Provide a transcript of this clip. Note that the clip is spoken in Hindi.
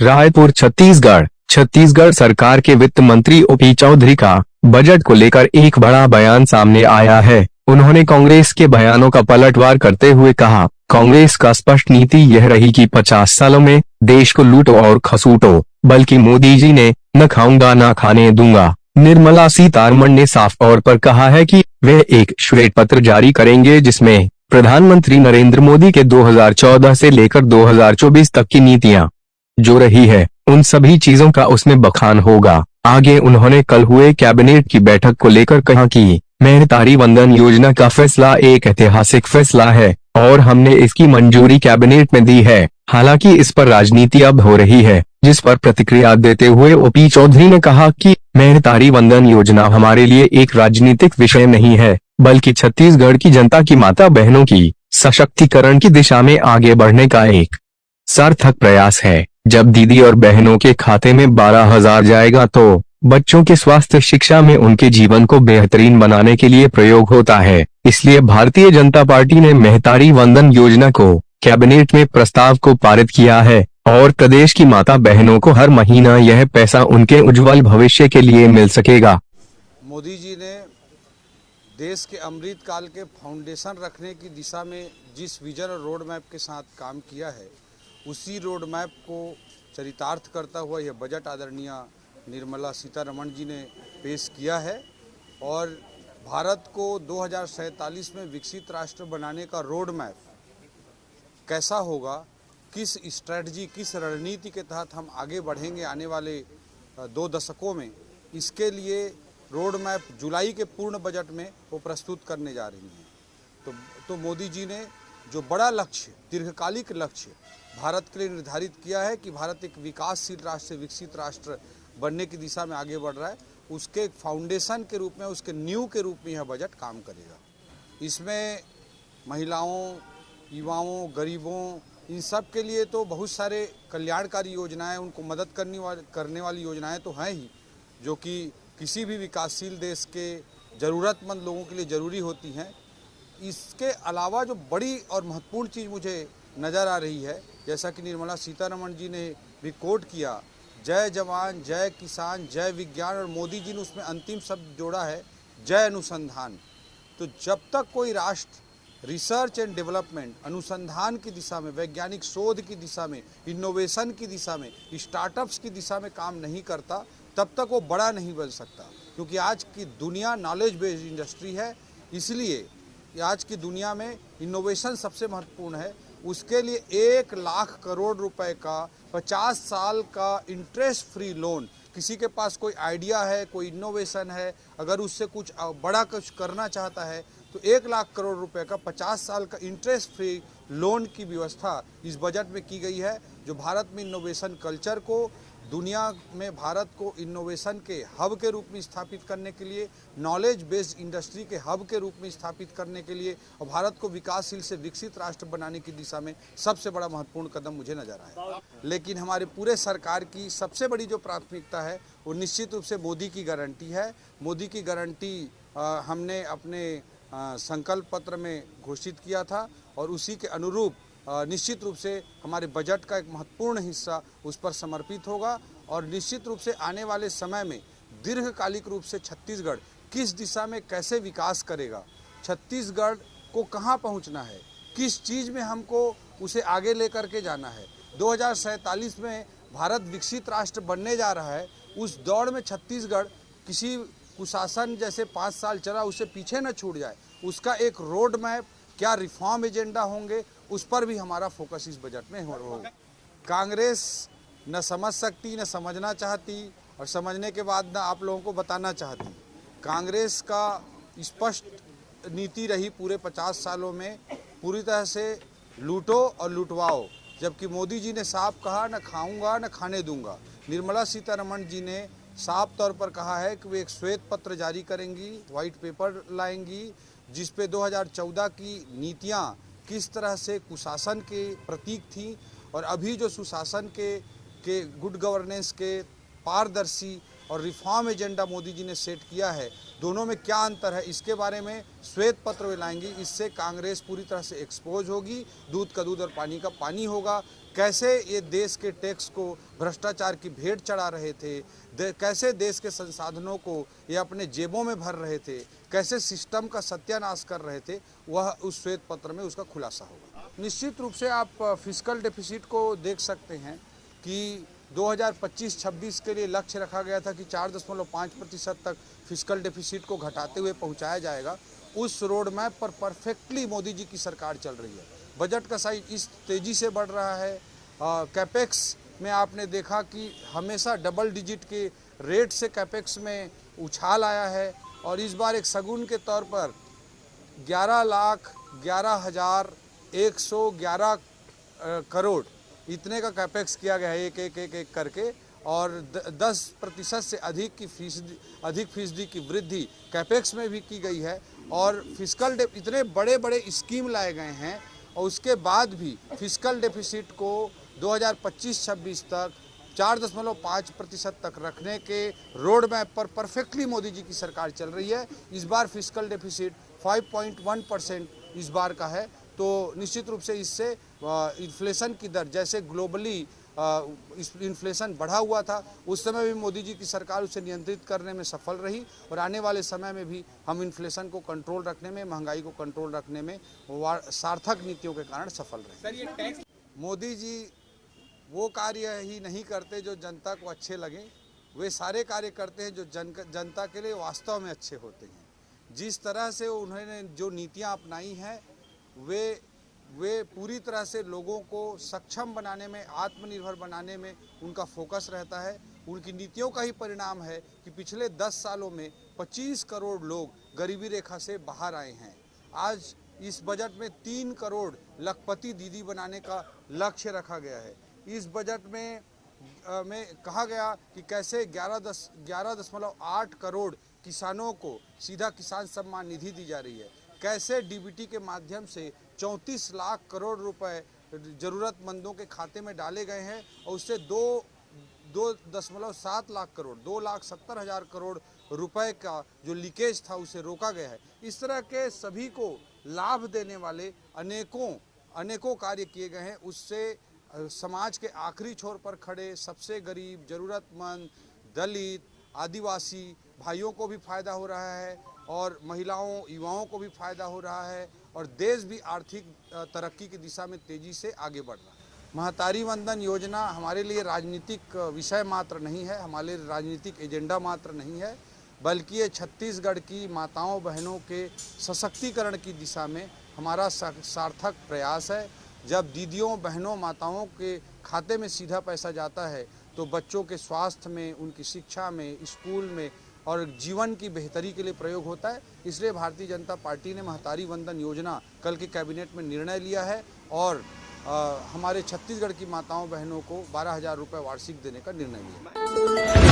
रायपुर छत्तीसगढ़। छत्तीसगढ़ सरकार के वित्त मंत्री ओपी चौधरी का बजट को लेकर एक बड़ा बयान सामने आया है। उन्होंने कांग्रेस के बयानों का पलटवार करते हुए कहा, कांग्रेस का स्पष्ट नीति यह रही कि 50 सालों में देश को लूटो और खसूटो, बल्कि मोदी जी ने न खाऊंगा न खाने दूंगा। निर्मला सीतारमण ने साफ तौर पर कहा है कि वे एक श्वेत पत्र जारी करेंगे जिसमें प्रधानमंत्री नरेंद्र मोदी के 2014 से लेकर 2024 तक की नीतियां जो रही है उन सभी चीजों का उसमें बखान होगा। आगे उन्होंने कल हुए कैबिनेट की बैठक को लेकर कहा कि महतारी वंदन योजना का फैसला एक ऐतिहासिक फैसला है और हमने इसकी मंजूरी कैबिनेट में दी है। हालांकि इस पर राजनीति अब हो रही है, जिस पर प्रतिक्रिया देते हुए ओपी चौधरी ने कहा कि महतारी वंदन योजना हमारे लिए एक राजनीतिक विषय नहीं है, बल्कि छत्तीसगढ़ की जनता की माता बहनों की सशक्तिकरण की दिशा में आगे बढ़ने का एक सार्थक प्रयास है। जब दीदी और बहनों के खाते में 12,000 जाएगा तो बच्चों के स्वास्थ्य शिक्षा में उनके जीवन को बेहतरीन बनाने के लिए प्रयोग होता है। इसलिए भारतीय जनता पार्टी ने महतारी वंदन योजना को कैबिनेट में प्रस्ताव को पारित किया है और प्रदेश की माता बहनों को हर महीना यह पैसा उनके उज्जवल भविष्य के लिए मिल सकेगा। मोदी जी ने देश के अमृत काल के फाउंडेशन रखने की दिशा में जिस विजन और रोड मैप के साथ काम किया है, उसी रोड मैप को चरितार्थ करता हुआ यह बजट आदरणीय निर्मला सीतारमण जी ने पेश किया है और भारत को 2047 में विकसित राष्ट्र बनाने का रोड मैप कैसा होगा, किस स्ट्रेटजी, किस रणनीति के तहत हम आगे बढ़ेंगे आने वाले 2 दशकों में, इसके लिए रोड मैप जुलाई के पूर्ण बजट में वो प्रस्तुत करने जा रही हैं। तो मोदी जी ने जो बड़ा लक्ष्य, दीर्घकालिक लक्ष्य भारत के लिए निर्धारित किया है कि भारत एक विकासशील राष्ट्र से विकसित राष्ट्र बनने की दिशा में आगे बढ़ रहा है, उसके एक फाउंडेशन के रूप में, उसके नींव के रूप में यह बजट काम करेगा। इसमें महिलाओं, युवाओं, गरीबों, इन सब के लिए तो बहुत सारे कल्याणकारी योजनाएं, उनको मदद करने वाली योजनाएं तो हैं ही, जो कि किसी भी विकासशील देश के ज़रूरतमंद लोगों के लिए ज़रूरी होती हैं। इसके अलावा जो बड़ी और महत्वपूर्ण चीज़ मुझे नज़र आ रही है, जैसा कि निर्मला सीतारमण जी ने भी कोट किया, जय जवान, जय किसान, जय विज्ञान, और मोदी जी ने उसमें अंतिम शब्द जोड़ा है जय अनुसंधान। तो जब तक कोई राष्ट्र रिसर्च एंड डेवलपमेंट, अनुसंधान की दिशा में, वैज्ञानिक शोध की दिशा में, इनोवेशन की दिशा में, स्टार्टअप्स की दिशा में काम नहीं करता, तब तक वो बड़ा नहीं बन सकता। क्योंकि आज की दुनिया नॉलेज बेस्ड इंडस्ट्री है, इसलिए आज की दुनिया में इनोवेशन सबसे महत्वपूर्ण है। उसके लिए 1 लाख करोड़ रुपए का 50 साल का इंटरेस्ट फ्री लोन, किसी के पास कोई आइडिया है, कोई इनोवेशन है, अगर उससे कुछ बड़ा कुछ करना चाहता है तो 1 लाख करोड़ रुपए का 50 साल का इंटरेस्ट फ्री लोन की व्यवस्था इस बजट में की गई है, जो भारत में इनोवेशन कल्चर को, दुनिया में भारत को इनोवेशन के हब के रूप में स्थापित करने के लिए, नॉलेज बेस्ड इंडस्ट्री के हब के रूप में स्थापित करने के लिए और भारत को विकासशील से विकसित राष्ट्र बनाने की दिशा में सबसे बड़ा महत्वपूर्ण कदम मुझे नजर आया। लेकिन हमारे पूरे सरकार की सबसे बड़ी जो प्राथमिकता है वो निश्चित रूप से मोदी की गारंटी है। मोदी की गारंटी हमने अपने संकल्प पत्र में घोषित किया था और उसी के अनुरूप निश्चित रूप से हमारे बजट का एक महत्वपूर्ण हिस्सा उस पर समर्पित होगा और निश्चित रूप से आने वाले समय में दीर्घकालिक रूप से छत्तीसगढ़ किस दिशा में कैसे विकास करेगा, छत्तीसगढ़ को कहां पहुंचना है, किस चीज़ में हमको उसे आगे लेकर के जाना है। 2047 में भारत विकसित राष्ट्र बनने जा रहा है, उस दौड़ में छत्तीसगढ़ किसी कुशासन जैसे 5 साल चला उससे पीछे न छूट जाए, उसका एक रोड मैप, क्या रिफॉर्म एजेंडा होंगे, उस पर भी हमारा फोकस इस बजट में होगा। कांग्रेस न समझ सकती, न समझना चाहती और समझने के बाद न आप लोगों को बताना चाहती। कांग्रेस का स्पष्ट नीति रही पूरे 50 सालों में, पूरी तरह से लूटो और लुटवाओ, जबकि मोदी जी ने साफ कहा न खाऊंगा न खाने दूंगा। निर्मला सीतारमण जी ने साफ तौर पर कहा है कि वे एक श्वेत पत्र जारी करेंगी, व्हाइट पेपर लाएंगी, जिस पे 2014 की नीतियां किस तरह से कुशासन के प्रतीक थी और अभी जो सुशासन के गुड गवर्नेंस के पारदर्शी और रिफॉर्म एजेंडा मोदी जी ने सेट किया है, दोनों में क्या अंतर है, इसके बारे में श्वेत पत्र लाएंगी। इससे कांग्रेस पूरी तरह से एक्सपोज होगी, दूध का दूध और पानी का पानी होगा। कैसे ये देश के टैक्स को भ्रष्टाचार की भेंट चढ़ा रहे थे, कैसे देश के संसाधनों को ये अपने जेबों में भर रहे थे, कैसे सिस्टम का सत्यानाश कर रहे थे, वह उस श्वेत पत्र में उसका खुलासा होगा। निश्चित रूप से आप फिस्कल डेफिसिट को देख सकते हैं कि 2025-26 के लिए लक्ष्य रखा गया था कि 4.5% तक फिस्कल डेफिसिट को घटाते हुए पहुंचाया जाएगा। उस रोड मैप पर परफेक्टली मोदी जी की सरकार चल रही है। बजट का साइज इस तेज़ी से बढ़ रहा है। कैपेक्स में आपने देखा कि हमेशा डबल डिजिट के रेट से कैपेक्स में उछाल आया है और इस बार एक शगुन के तौर पर 11,11,111 करोड़ इतने का कैपेक्स किया गया है एक करके और 10% से अधिक फीसदी की वृद्धि कैपेक्स में भी की गई है और फिस्कल इतने बड़े बड़े स्कीम लाए गए हैं और उसके बाद भी फिस्कल डेफिसिट को 2025-26 तक 4.5% तक रखने के रोड मैप पर परफेक्टली मोदी जी की सरकार चल रही है। इस बार फिस्कल डेफिसिट 5.1% इस बार का है। तो निश्चित रूप से इससे इन्फ्लेशन की दर, जैसे ग्लोबली इन्फ्लेशन बढ़ा हुआ था उस समय भी मोदी जी की सरकार उसे नियंत्रित करने में सफल रही और आने वाले समय में भी हम इन्फ्लेशन को कंट्रोल रखने में, महंगाई को कंट्रोल रखने में सार्थक नीतियों के कारण सफल रहे। सर, ये टैक्स मोदी जी वो कार्य ही नहीं करते जो जनता को अच्छे लगे, वे सारे कार्य करते हैं जो जनता के लिए वास्तव में अच्छे होते हैं। जिस तरह से उन्होंने जो नीतियां अपनाई हैं वे पूरी तरह से लोगों को सक्षम बनाने में, आत्मनिर्भर बनाने में उनका फोकस रहता है। उनकी नीतियों का ही परिणाम है कि पिछले 10 सालों में 25 करोड़ लोग गरीबी रेखा से बाहर आए हैं। आज इस बजट में 3 करोड़ लखपति दीदी बनाने का लक्ष्य रखा गया है। इस बजट में कहा गया कि कैसे 11.8 करोड़ किसानों को सीधा किसान सम्मान निधि दी जा रही है, कैसे डीबीटी के माध्यम से 34 लाख करोड़ रुपए ज़रूरतमंदों के खाते में डाले गए हैं और उससे 2.7 लाख करोड़ 2,70,000 करोड़ रुपए का जो लीकेज था उसे रोका गया है। इस तरह के सभी को लाभ देने वाले अनेकों कार्य किए गए हैं। उससे समाज के आखिरी छोर पर खड़े सबसे गरीब, ज़रूरतमंद, दलित, आदिवासी भाइयों को भी फायदा हो रहा है और महिलाओं, युवाओं को भी फायदा हो रहा है और देश भी आर्थिक तरक्की की दिशा में तेज़ी से आगे बढ़ रहा है। महतारी वंदन योजना हमारे लिए राजनीतिक विषय मात्र नहीं है, हमारे लिए राजनीतिक एजेंडा मात्र नहीं है, बल्कि ये छत्तीसगढ़ की माताओं बहनों के सशक्तिकरण की दिशा में हमारा सार्थक प्रयास है। जब दीदियों, बहनों, माताओं के खाते में सीधा पैसा जाता है तो बच्चों के स्वास्थ्य में, उनकी शिक्षा में, स्कूल में और जीवन की बेहतरी के लिए प्रयोग होता है। इसलिए भारतीय जनता पार्टी ने महतारी वंदन योजना कल के कैबिनेट में निर्णय लिया है और हमारे छत्तीसगढ़ की माताओं बहनों को 12,000 रुपये वार्षिक देने का निर्णय लिया।